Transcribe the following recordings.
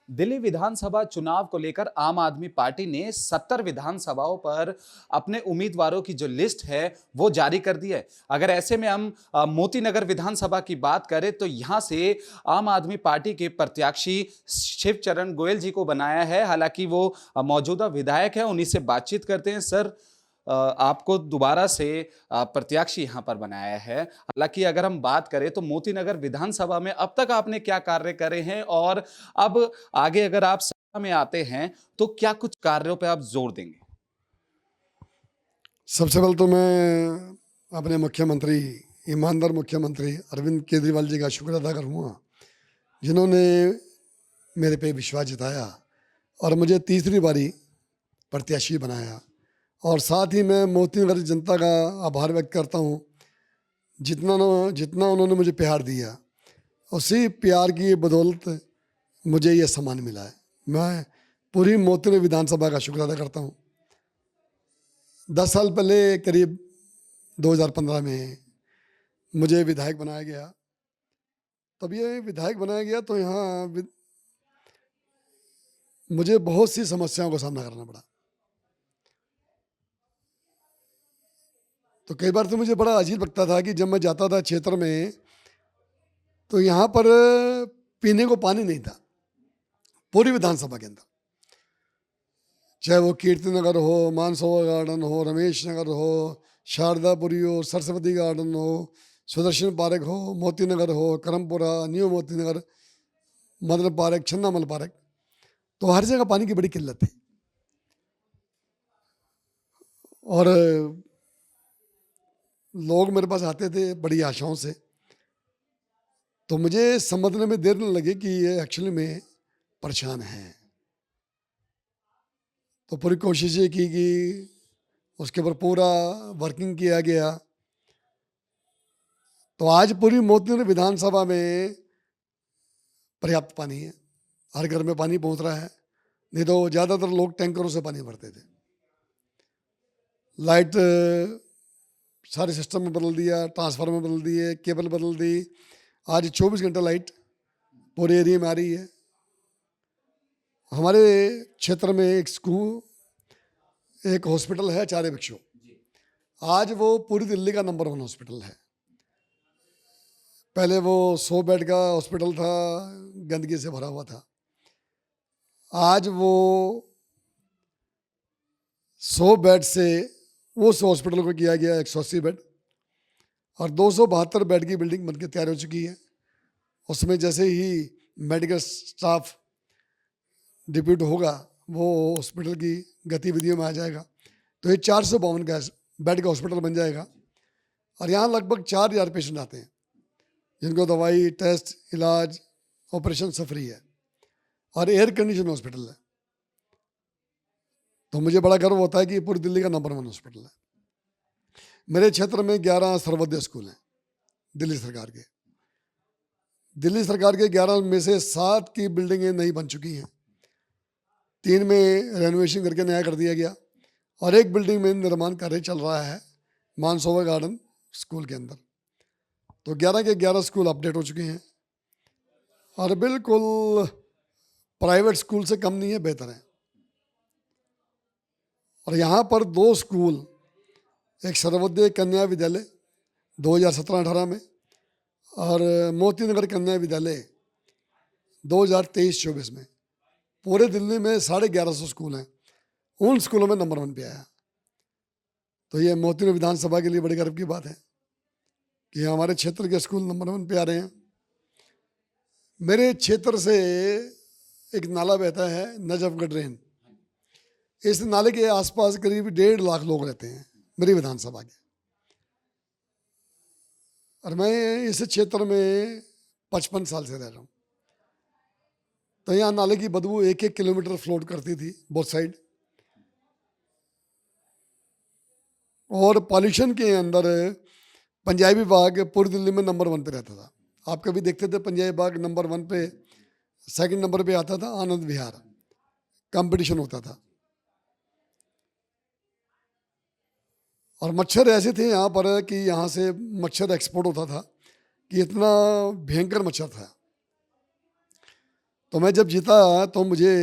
दिल्ली विधानसभा चुनाव को लेकर आम आदमी पार्टी ने 70 विधानसभाओं पर अपने उम्मीदवारों की जो लिस्ट है वो जारी कर दी है। अगर ऐसे में हम मोती नगर विधानसभा की बात करें तो यहां से आम आदमी पार्टी के प्रत्याशी शिवचरण गोयल जी को बनाया है। हालांकि वो मौजूदा विधायक है, उन्हीं से बातचीत करते हैं। सर, आपको दोबारा से प्रत्याशी यहाँ पर बनाया है। हालांकि अगर हम बात करें तो मोती नगर विधानसभा में अब तक आपने क्या कार्य करे हैं और अब आगे अगर आप सत्ता में आते हैं तो क्या कुछ कार्यों पे आप जोर देंगे? सबसे पहले तो मैं अपने मुख्यमंत्री, ईमानदार मुख्यमंत्री अरविंद केजरीवाल जी का शुक्र अदा करूँगा, जिन्होंने मेरे पे विश्वास जताया और मुझे तीसरी बारी प्रत्याशी बनाया। और साथ ही मैं मोती नगर जनता का आभार व्यक्त करता हूँ, जितना उन्होंने मुझे प्यार दिया, उसी प्यार की बदौलत मुझे ये सम्मान मिला है। मैं पूरी मोती नगर विधानसभा का शुक्र अदा करता हूँ। 10 साल पहले करीब 2015 में मुझे विधायक बनाया गया। तब ये विधायक बनाया गया तो यहाँ मुझे बहुत सी समस्याओं का सामना करना पड़ा। तो कई बार तो मुझे बड़ा अजीब लगता था कि जब मैं जाता था क्षेत्र में तो यहाँ पर पीने को पानी नहीं था पूरी विधानसभा के अंदर। चाहे वो कीर्ति नगर हो, मानसरोवर गार्डन हो, रमेश नगर हो, शारदापुरी हो, सरस्वती गार्डन हो, सुदर्शन पार्क हो, मोती नगर हो, Karampura, new Moti Nagar, Madan park, छन्नामल park, तो हर जगह पानी की बड़ी किल्लत थी। और लोग मेरे पास आते थे बड़ी आशाओं से, तो मुझे समझने में देर न लगी कि ये एक्चुअली में परेशान हैं। तो पूरी कोशिश ये की कि उसके ऊपर पूरा वर्किंग किया गया। तो आज पूरी मोती नगर विधानसभा में पर्याप्त पानी है, हर घर में पानी पहुंच रहा है। नहीं तो ज़्यादातर लोग टैंकरों से पानी भरते थे। लाइट सारे सिस्टम में बदल दिया, ट्रांसफार्मर बदल दिए, केबल बदल दी। आज 24 घंटा लाइट पूरे एरिया में आ रही है। हमारे क्षेत्र में एक स्कूल, एक हॉस्पिटल है चारे भिक्षु। आज वो पूरी दिल्ली का नंबर 1 हॉस्पिटल है। पहले वो 100 बेड का हॉस्पिटल था, गंदगी से भरा हुआ था। आज वो 100 बेड से उस हॉस्पिटल को किया गया 180 बेड और 272 बेड की बिल्डिंग बनकर तैयार हो चुकी है। उसमें जैसे ही मेडिकल स्टाफ डिप्यूट होगा वो हॉस्पिटल की गतिविधियों में आ जाएगा। तो ये 452 का बेड का हॉस्पिटल बन जाएगा। और यहाँ लगभग 4000 पेशेंट आते हैं, जिनको दवाई, टेस्ट, इलाज, ऑपरेशन सब फ्री है और एयर कंडीशन हॉस्पिटल है। तो मुझे बड़ा गर्व होता है कि पूरी दिल्ली का नंबर 1 हॉस्पिटल है। मेरे क्षेत्र में 11 सर्वोदय स्कूल हैं दिल्ली सरकार के। दिल्ली सरकार के 11 में से 7 की बिल्डिंगें नई बन चुकी हैं, 3 में रेनोवेशन करके नया कर दिया गया और एक बिल्डिंग में निर्माण कार्य चल रहा है मानसरोवर गार्डन स्कूल के अंदर। तो 11 के 11 स्कूल अपडेट हो चुके हैं और बिल्कुल प्राइवेट स्कूल से कम नहीं है, बेहतर है। और यहाँ पर 2 स्कूल, एक सर्वोदय कन्या विद्यालय 2017-18 में और मोती नगर कन्या विद्यालय 2023-24 में, पूरे दिल्ली में 1150 स्कूल हैं, उन स्कूलों में नंबर 1 पे आया। तो ये मोती नगर विधानसभा के लिए बड़े गर्व की बात है कि हमारे क्षेत्र के स्कूल नंबर 1 पे आ रहे हैं। मेरे क्षेत्र से एक नाला बहता है नजफगढ़ ड्रेन। इस नाले के आसपास करीब 1.5 लाख लोग रहते हैं मेरी विधानसभा के। और मैं इस क्षेत्र में 55 साल से रह रहा हूँ। तो यहाँ नाले की बदबू 1-1 किलोमीटर फ्लोट करती थी बोथ साइड। और पॉल्यूशन के अंदर पंजाबी बाग पूरी दिल्ली में नंबर 1 पे रहता था। आप कभी देखते थे पंजाबी बाग नंबर 1 पे, 2nd नंबर पे आता था आनंद विहार, कंपटीशन होता था। और मच्छर ऐसे थे यहाँ पर कि यहाँ से मच्छर एक्सपोर्ट होता था कि इतना भयंकर मच्छर था। तो मैं जब जीता तो मुझे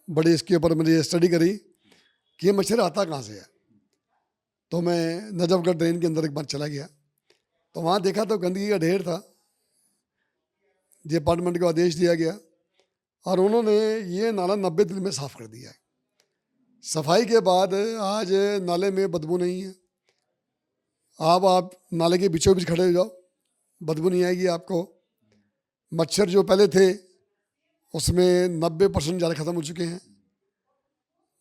बड़ी इसके ऊपर मैंने स्टडी करी कि ये मच्छर आता कहाँ से है। तो मैं नजफगढ़ ड्रेन के अंदर एक बार चला गया, तो वहाँ देखा तो गंदगी का ढेर था। डिपार्टमेंट को आदेश दिया गया और उन्होंने ये नाला 90 दिन में साफ कर दिया है। सफाई के बाद आज नाले में बदबू नहीं है। आप नाले के बीचों बीच खड़े हो जाओ, बदबू नहीं आएगी आपको। मच्छर जो पहले थे उसमें 90% ज़्यादा ख़त्म हो चुके हैं,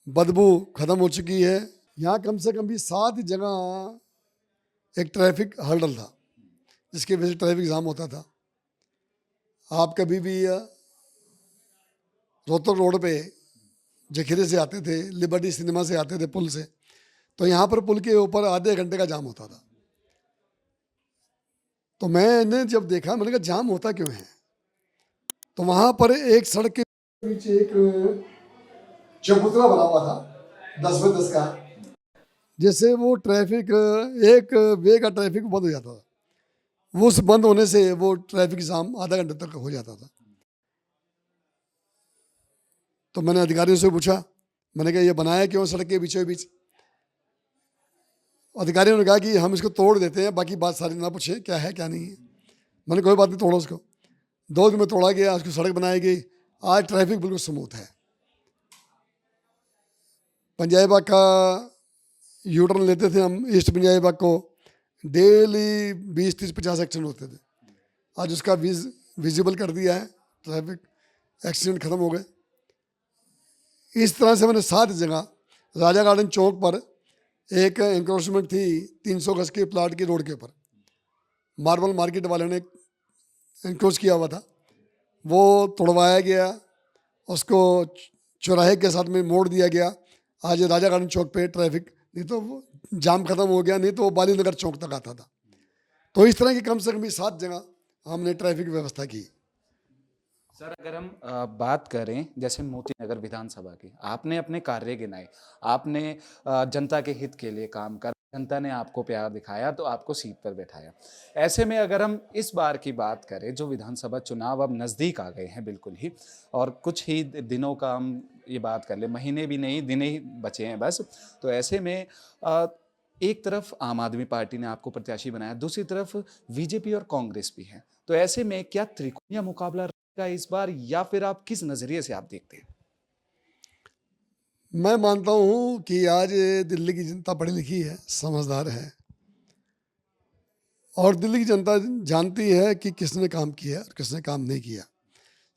बदबू ख़त्म हो चुकी है। यहाँ कम से कम भी 7 जगह एक ट्रैफिक हर्डल था जिसकी वजह से ट्रैफिक जाम होता था। आप कभी भी रोहतक रोड पे जखीरे से आते थे, लिबर्टी सिनेमा से आते थे पुल से, तो यहाँ पर पुल के ऊपर आधे घंटे का जाम होता था। तो मैंने जब देखा, मैंने कहा जाम होता क्यों है, तो वहाँ पर एक सड़क के पीछे एक चबूतरा बना हुआ था 10 बाय 10 का, जैसे वो ट्रैफिक एक वे का ट्रैफिक बंद हो जाता था। वो उस बंद होने से वो ट्रैफिक जाम आधा घंटे तक हो जाता था। तो मैंने अधिकारियों से पूछा, मैंने कहा ये बनाया क्यों सड़क के बीचों बीच। अधिकारियों ने कहा कि हम इसको तोड़ देते हैं, बाकी बात सारी ना पूछे क्या है क्या नहीं है। मैंने कोई बात नहीं, तोड़ो उसको। 2 दिन में तोड़ा गया, उसको सड़क बनाई गई। आज ट्रैफिक बिल्कुल स्मूथ है। पंजाबी बाग का यूटर्न लेते थे हम, ईस्ट पंजाबी बाग को डेली 20, 30, 50 एक्सीडेंट होते थे। आज उसका विजिबल कर दिया है, ट्रैफिक एक्सीडेंट खत्म हो गए। इस तरह से मैंने 7 जगह, राजा गार्डन चौक पर एक इंक्रोचमेंट थी 300 गज के प्लाट की रोड के ऊपर, मार्बल मार्केट वाले ने इंक्रोच किया हुआ था, वो तोड़वाया गया, उसको चौराहे के साथ में मोड़ दिया गया। आज राजा गार्डन चौक पे ट्रैफिक, नहीं तो वो जाम खत्म हो गया, नहीं तो वो बाली नगर चौक तक आता था। तो इस तरह की कम से कम भी 7 जगह हमने ट्रैफिक व्यवस्था की। सर अगर हम बात करें जैसे मोती नगर विधानसभा की, आपने अपने कार्य गिनाए, आपने जनता के हित के लिए काम कर, जनता ने आपको प्यार दिखाया तो आपको सीट पर बैठाया। ऐसे में अगर हम इस बार की बात करें, जो विधानसभा चुनाव अब नज़दीक आ गए हैं बिल्कुल ही, और कुछ ही दिनों का हम ये बात कर ले, महीने भी नहीं दिन ही बचे हैं बस, तो ऐसे में एक तरफ आम आदमी पार्टी ने आपको प्रत्याशी बनाया, दूसरी तरफ बीजेपी और कांग्रेस भी है, तो ऐसे में क्या त्रिकोणीय मुकाबला रहेगा इस बार, या फिर आप किस नजरिए से आप देखते हैं? मैं मानता हूँ कि आज दिल्ली की जनता पढ़ी लिखी है, समझदार है, और दिल्ली की जनता जानती है कि किसने काम किया और किसने काम नहीं किया।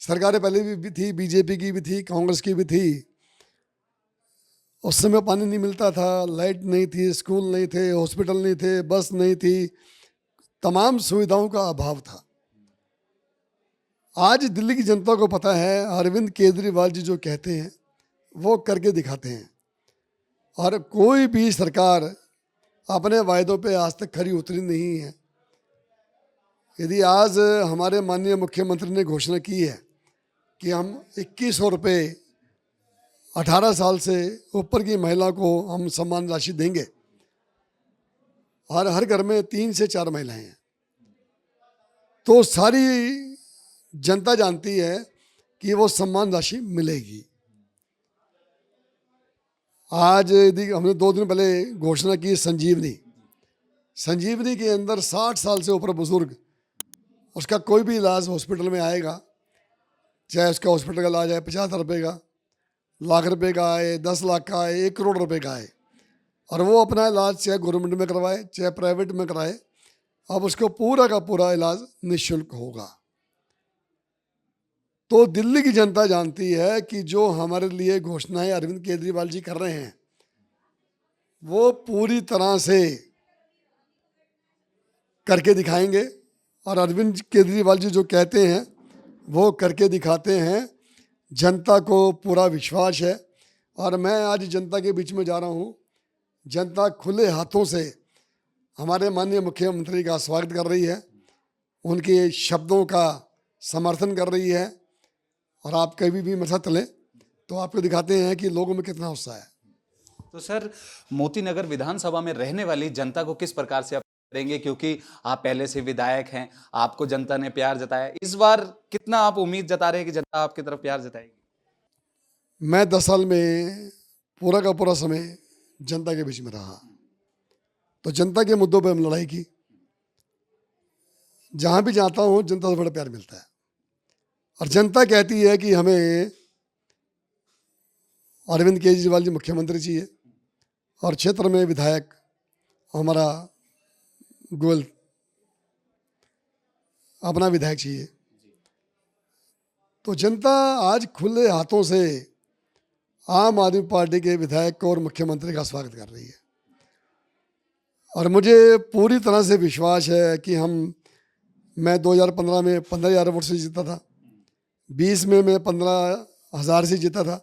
सरकारें पहले भी थी, बीजेपी की भी थी, कांग्रेस की भी थी, उस समय पानी नहीं मिलता था, लाइट नहीं थी, स्कूल नहीं थे, हॉस्पिटल नहीं थे, बस नहीं थी, तमाम सुविधाओं का अभाव था। आज दिल्ली की जनता को पता है अरविंद केजरीवाल जी जो कहते हैं वो करके दिखाते हैं, और कोई भी सरकार अपने वायदों पे आज तक खरी उतरी नहीं है। यदि आज हमारे माननीय मुख्यमंत्री ने घोषणा की है कि हम 2100 रुपये 18 साल से ऊपर की महिला को हम सम्मान राशि देंगे, और हर घर में 3 से 4 महिलाएं हैं, तो सारी जनता जानती है कि वो सम्मान राशि मिलेगी। आज यदि हमने 2 दिन पहले घोषणा की संजीवनी के अंदर 60 साल से ऊपर बुजुर्ग, उसका कोई भी इलाज हॉस्पिटल में आएगा, चाहे उसका हॉस्पिटल का इलाज आए 50 रुपये का, लाख रुपए का आए, 10 लाख का आए, 1 करोड़ रुपए का आए, और वो अपना इलाज चाहे गवर्नमेंट में करवाए चाहे प्राइवेट में कराए, अब उसको पूरा का पूरा इलाज निःशुल्क होगा। तो दिल्ली की जनता जानती है कि जो हमारे लिए घोषणाएं अरविंद केजरीवाल जी कर रहे हैं वो पूरी तरह से करके दिखाएंगे, और अरविंद केजरीवाल जी जो कहते हैं वो करके दिखाते हैं। जनता को पूरा विश्वास है, और मैं आज जनता के बीच में जा रहा हूँ, जनता खुले हाथों से हमारे माननीय मुख्यमंत्री का स्वागत कर रही है, उनके शब्दों का समर्थन कर रही है, और आप कभी भी मसा चलें तो आपको दिखाते हैं कि लोगों में कितना उत्साह है। तो सर मोती नगर विधानसभा में रहने वाली जनता को किस प्रकार से करेंगे क्योंकि आप पहले से विधायक हैं, आपको जनता ने प्यार जताया। इस बार कितना आप उम्मीद जता रहे हैं कि जनता आपकी तरफ प्यार जताएगी? मैं 10 साल में पूरा का पूरा समय जनता के बीच में रहा, तो जनता के मुद्दों पे हम लड़ाई की। जहाँ भी जाता हूँ जनता से बड़ा प्यार मिलता है, और जनता कहती है कि हमें अरविंद केजरीवाल जी मुख्यमंत्री चाहिए और क्षेत्र में विधायक हमारा गोयल अपना विधायक चाहिए। तो जनता आज खुले हाथों से आम आदमी पार्टी के विधायक और मुख्यमंत्री का स्वागत कर रही है, और मुझे पूरी तरह से विश्वास है कि मैं 2015 में 15,000 वोट से जीता था, 20 में मैं 15,000 से जीता था,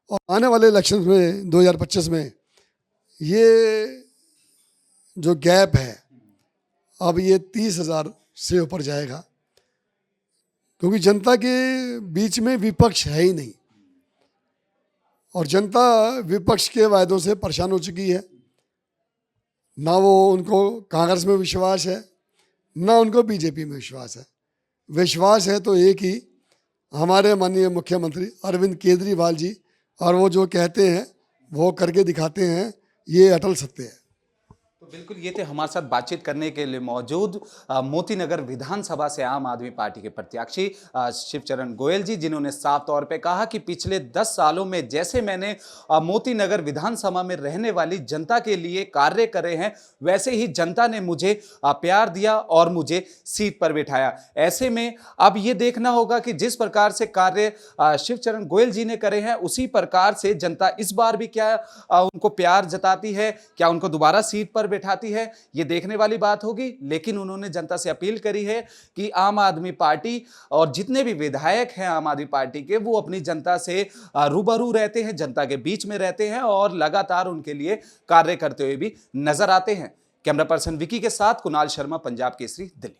और आने वाले इलेक्शन में 2025 में ये जो गैप है अब ये 30,000 से ऊपर जाएगा, क्योंकि जनता के बीच में विपक्ष है ही नहीं, और जनता विपक्ष के वायदों से परेशान हो चुकी है। ना वो उनको कांग्रेस में विश्वास है, ना उनको बीजेपी में विश्वास है। विश्वास है तो एक ही, हमारे माननीय मुख्यमंत्री अरविंद केजरीवाल जी, और वो जो कहते हैं वो करके दिखाते हैं, ये अटल सत्य है। तो बिल्कुल ये थे हमारे साथ बातचीत करने के लिए मौजूद मोती नगर विधानसभा से आम आदमी पार्टी के प्रत्याशी शिवचरण गोयल जी, जिन्होंने साफ तौर पे कहा कि पिछले 10 सालों में जैसे मैंने मोती नगर विधानसभा में रहने वाली जनता के लिए कार्य करे हैं, वैसे ही जनता ने मुझे प्यार दिया और मुझे सीट पर बिठाया। ऐसे में अब ये देखना होगा कि जिस प्रकार से कार्य शिवचरण गोयल जी ने करे हैं, उसी प्रकार से जनता इस बार भी क्या उनको प्यार जताती है, क्या उनको दोबारा सीट पर बैठाती है, ये देखने वाली बात होगी। लेकिन उन्होंने जनता से अपील करी है कि आम आदमी पार्टी और जितने भी विधायक हैं आम आदमी पार्टी के, वो अपनी जनता से रूबरू रहते हैं, जनता के बीच में रहते हैं और लगातार उनके लिए कार्य करते हुए भी नजर आते हैं। कैमरा पर्सन विकी के साथ कुणाल शर्मा, पंजाब केसरी, दिल्ली।